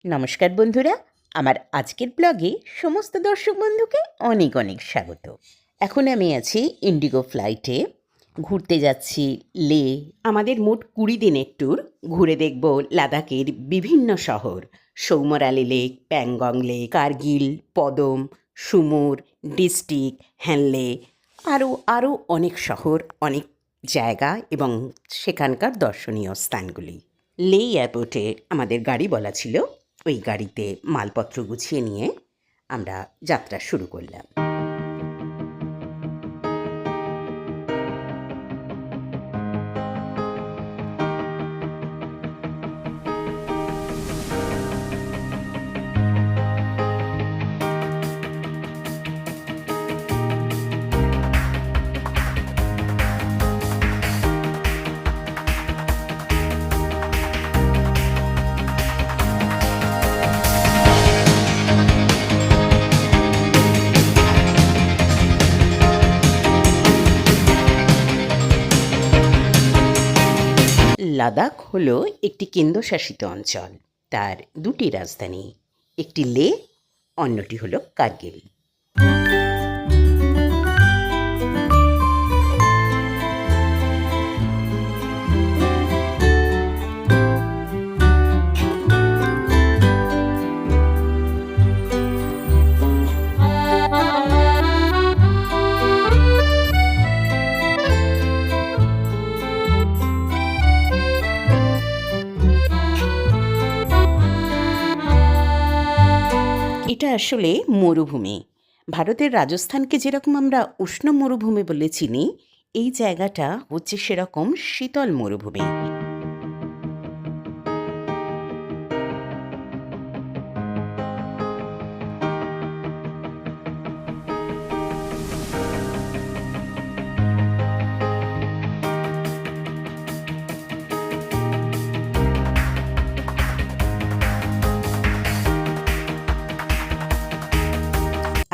নমস্কার বন্ধুরা, আমার আজকের ব্লগে সমস্ত দর্শক বন্ধুকে অনেক অনেক স্বাগত। এখন আমি আছি ইন্ডিগো ফ্লাইটে, ঘুরতে যাচ্ছি লে। আমাদের মোট 20 দিনের ট্যুর। ঘুরে দেখব লাদাখের বিভিন্ন শহর, সৌমরালি lake, Pangong lake, Kargil, Padum, Sumur, district, Hanle, আরও অনেক শহর, অনেক জায়গা এবং সেখানকার দর্শনীয় স্থানগুলি। লে এয়ারপোর্টে আমাদের গাড়ি বলা ছিল, ওই গাড়িতে মালপত্র গুছিয়ে নিয়ে আমরা যাত্রা শুরু করলাম। লাদাখ হলো একটি কেন্দ্রশাসিত অঞ্চল। তার দুটি রাজধানী, একটি লে, অন্যটি হলো কার্গিল। এটা আসলে মরুভূমি। ভারতের রাজস্থানকে যেরকম আমরা উষ্ণ মরুভূমি বলে চিনি, এই জায়গাটা হচ্ছে সেরকম শীতল মরুভূমি।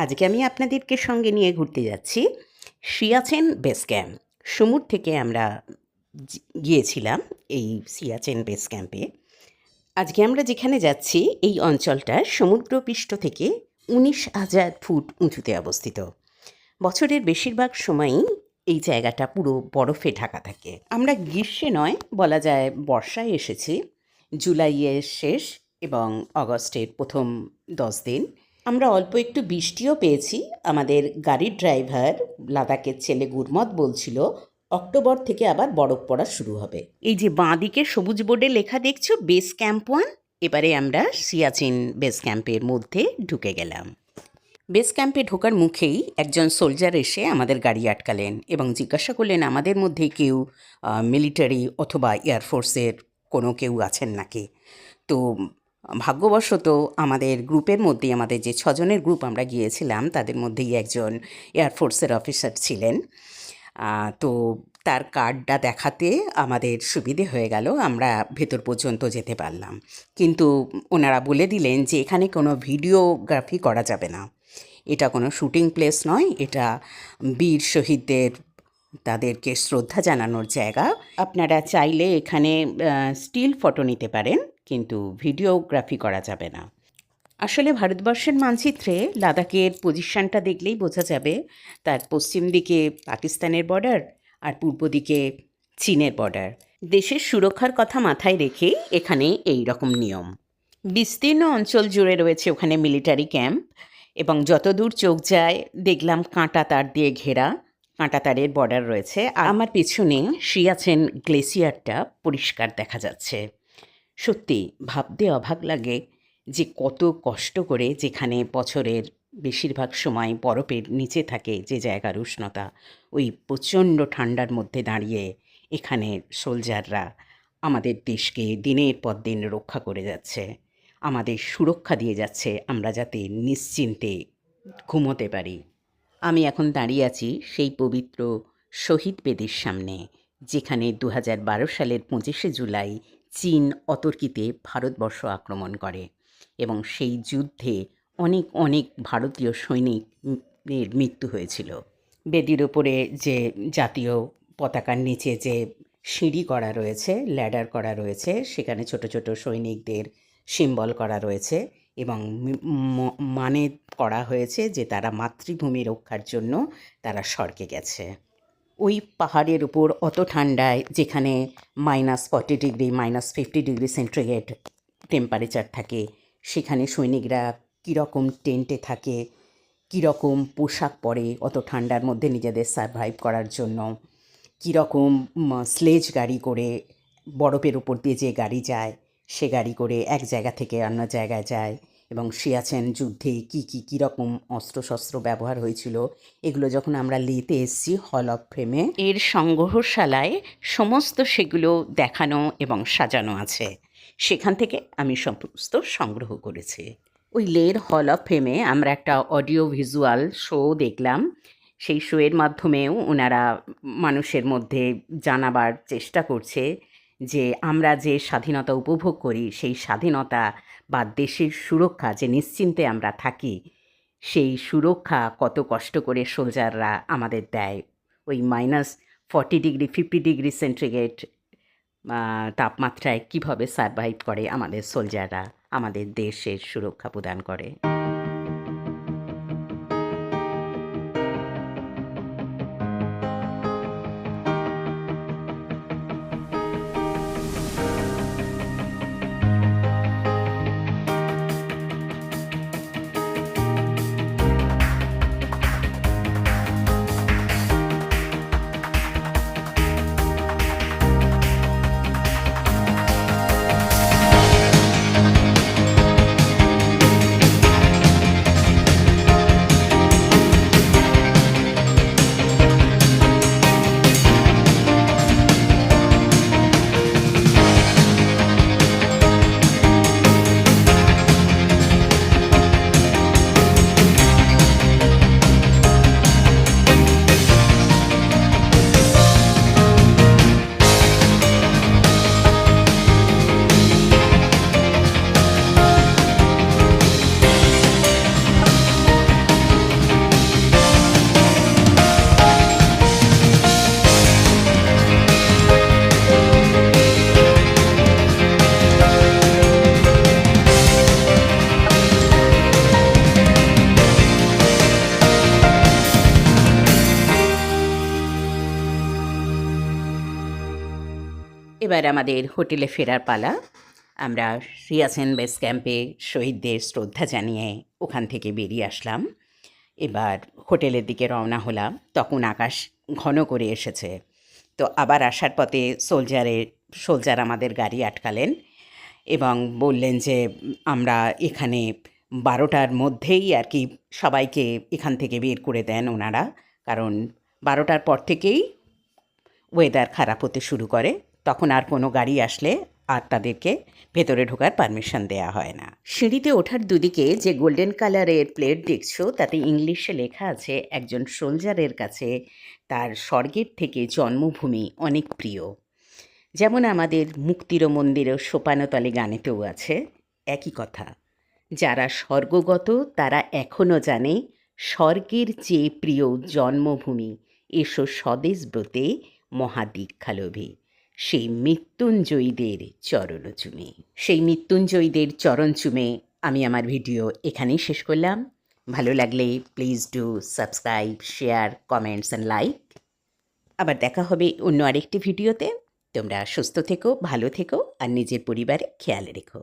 আজকে আমি আপনাদেরকে সঙ্গে নিয়ে ঘুরতে যাচ্ছি সিয়াচেন বেস ক্যাম্প। সমুদ্র থেকে আমরা গিয়েছিলাম এই সিয়াচেন বেস ক্যাম্পে। আজকে আমরা যেখানে যাচ্ছি এই অঞ্চলটা সমুদ্রপৃষ্ঠ থেকে 19,000 ফুট উঁচুতে অবস্থিত। বছরের বেশিরভাগ সময়ই এই জায়গাটা পুরো বরফে ঢাকা থাকে। আমরা গ্রীষ্মে নয়, বলা যায় বর্ষায় এসেছি, জুলাইয়ের শেষ এবং অগস্টের প্রথম 10 দিন। আমরা অল্প একটু বৃষ্টিও পেয়েছি। আমাদের গাড়ির ড্রাইভার, লাদাখের ছেলে গুরমত, বলছিল অক্টোবর থেকে আবার বরফ পড়া শুরু হবে। এই যে বাঁ দিকে সবুজ বোর্ডে লেখা দেখছো বেস ক্যাম্প 1, এবারে আমরা সিয়াচিন বেস ক্যাম্পের মধ্যে ঢুকে গেলাম। বেস ক্যাম্পে ঢোকার মুখেই একজন সোলজার এসে আমাদের গাড়ি আটকালেন এবং জিজ্ঞাসা করলেন আমাদের মধ্যে কেউ মিলিটারি অথবা এয়ারফোর্সের কোনো কেউ আছেন নাকি। তো ভাগ্যবশত আমাদের গ্রুপের মধ্যেই, আমাদের যে 6 জনের গ্রুপ আমরা গিয়েছিলাম তাদের মধ্যেই একজন এয়ারফোর্সের অফিসার ছিলেন। তো তার কার্ডটা দেখাতে আমাদের সুবিধে হয়ে গেল, আমরা ভেতর পর্যন্ত যেতে পারলাম। কিন্তু ওনারা বলে দিলেন যে এখানে কোনো ভিডিওগ্রাফি করা যাবে না, এটা কোনো শুটিং প্লেস নয়, এটা বীর শহীদদের, তাদেরকে শ্রদ্ধা জানানোর জায়গা। আপনারা চাইলে এখানে স্টিল ফটো নিতে পারেন, কিন্তু ভিডিওগ্রাফি করা যাবে না। আসলে ভারতবর্ষের মানচিত্রে লাদাখের পজিশনটা দেখলেই বোঝা যাবে। তার পশ্চিম দিকে পাকিস্তানের বর্ডার আর পূর্ব দিকে চীনের বর্ডার। দেশের সুরক্ষার কথা মাথায় রেখে এখানে এই রকম নিয়ম। বিস্তীর্ণ অঞ্চল জুড়ে রয়েছে ওখানে মিলিটারি ক্যাম্প, এবং যতদূর চোখ যায় দেখলাম কাঁটা তার দিয়ে ঘেরা, কাঁটা তারের বর্ডার রয়েছে। আর আমার পিছনে সিয়াচেন গ্লেসিয়ারটা পরিষ্কার দেখা যাচ্ছে। সত্যি ভাবতে অবাক লাগে যে কত কষ্ট করে, যেখানে বছরের বেশিরভাগ সময় বরফের নিচে থাকে যে জায়গার উষ্ণতা, ওই প্রচণ্ড ঠান্ডার মধ্যে দাঁড়িয়ে এখানে সোলজাররা আমাদের দেশকে দিনের পর দিন রক্ষা করে যাচ্ছে, আমাদের সুরক্ষা দিয়ে যাচ্ছে, আমরা যাতে নিশ্চিন্তে ঘুমোতে পারি। আমি এখন দাঁড়িয়ে আছি সেই পবিত্র শহীদ বেদির সামনে, যেখানে 2012 সালের 25শে জুলাই চীন অতর্কিতে ভারতবর্ষ আক্রমণ করে এবং সেই যুদ্ধে অনেক অনেক ভারতীয় সৈনিকের মৃত্যু হয়েছিল। বেদির ওপরে যে জাতীয় পতাকার নিচে যে সিঁড়ি করা রয়েছে, ল্যাডার করা রয়েছে, সেখানে ছোট ছোট সৈনিকদের সিম্বল করা রয়েছে এবং মানে করা হয়েছে যে তারা মাতৃভূমি রক্ষার জন্য তারা স্বর্গে গেছে। ওই পাহাড়ের উপর অত ঠান্ডায়, যেখানে -40 ডিগ্রি -50 ডিগ্রি সেন্টিগ্রেড টেম্পারেচার থাকে, সেখানে সৈনিকরা কীরকম টেন্টে থাকে, কীরকম পোশাক পরে অত ঠান্ডার মধ্যে নিজেদের সারভাইভ করার জন্য, কীরকম স্লেজ গাড়ি করে, বরফের উপর দিয়ে যে গাড়ি যায় সে গাড়ি করে এক জায়গা থেকে অন্য জায়গায় যায়, এবং সিয়াচেন যুদ্ধে কীরকম অস্ত্রশস্ত্র ব্যবহার হয়েছিল, এগুলো যখন আমরা লেতে এসেছি হল অফ ফেমে, এর সংগ্রহশালায় সমস্ত সেগুলো দেখানো এবং সাজানো আছে। সেখান থেকে আমি সমস্ত সংগ্রহ করেছি। ওই লের হল অফ ফেমে আমরা একটা অডিও ভিজুয়াল শো দেখলাম। সেই শোয়ের মাধ্যমেও ওনারা মানুষের মধ্যে জানাবার চেষ্টা করছে যে আমরা যে স্বাধীনতা উপভোগ করি, সেই স্বাধীনতা বা দেশের সুরক্ষা, যে নিশ্চিন্তে আমরা থাকি, সেই সুরক্ষা কত কষ্ট করে সোলজাররা আমাদের দেয়। ওই -40 ডিগ্রি 50 ডিগ্রি সেন্টিগ্রেড তাপমাত্রায় কীভাবে সারভাইভ করে আমাদের সোলজাররা, আমাদের দেশের সুরক্ষা প্রদান করে। এবার আমাদের হোটেলে ফেরার পালা। আমরা সিয়াচেন বেস ক্যাম্পে শহীদদের শ্রদ্ধা জানিয়ে ওখান থেকে বেরিয়ে আসলাম। এবার হোটেলের দিকে রওনা হলাম। তখন আকাশ ঘন করে এসেছে। তো আবার আসার পথে সোলজার আমাদের গাড়ি আটকালেন এবং বললেন যে আমরা এখানে 12টার মধ্যেই আর কি সবাইকে এখান থেকে বের করে দেন ওনারা, কারণ 12টার পর থেকেই ওয়েদার খারাপ হতে শুরু করে। তখন আর কোনো গাড়ি আসলে আর তাদেরকে ভেতরে ঢোকার পারমিশন দেয়া হয় না। সিঁড়িতে ওঠার দুদিকে যে গোল্ডেন কালারের প্লেট দেখছো, তাতে ইংলিশে লেখা আছে একজন সোলজারের কাছে তার স্বর্গের থেকে জন্মভূমি অনেক প্রিয়। যেমন আমাদের মুক্তির মন্দিরে সোপানতলে গানেতেও আছে একই কথা। যারা স্বর্গগত তারা এখনও জানে স্বর্গের চেয়ে প্রিয় জন্মভূমি, এসো স্বদেশ ব্রতে মহাদীক্ষালোভে, সেই মৃত্যুঞ্জয়ীদের চরণ চুমে। সেই মৃত্যুঞ্জয়ীদের চরণ চুমে আমি আমার ভিডিও এখানেই শেষ করলাম। ভালো লাগলে please do subscribe, share, comments and like. আবার দেখা হবে অন্য আরেকটি ভিডিওতে। তোমরা সুস্থ থেকো, ভালো থেকো আর নিজের পরিবারে খেয়াল রেখো।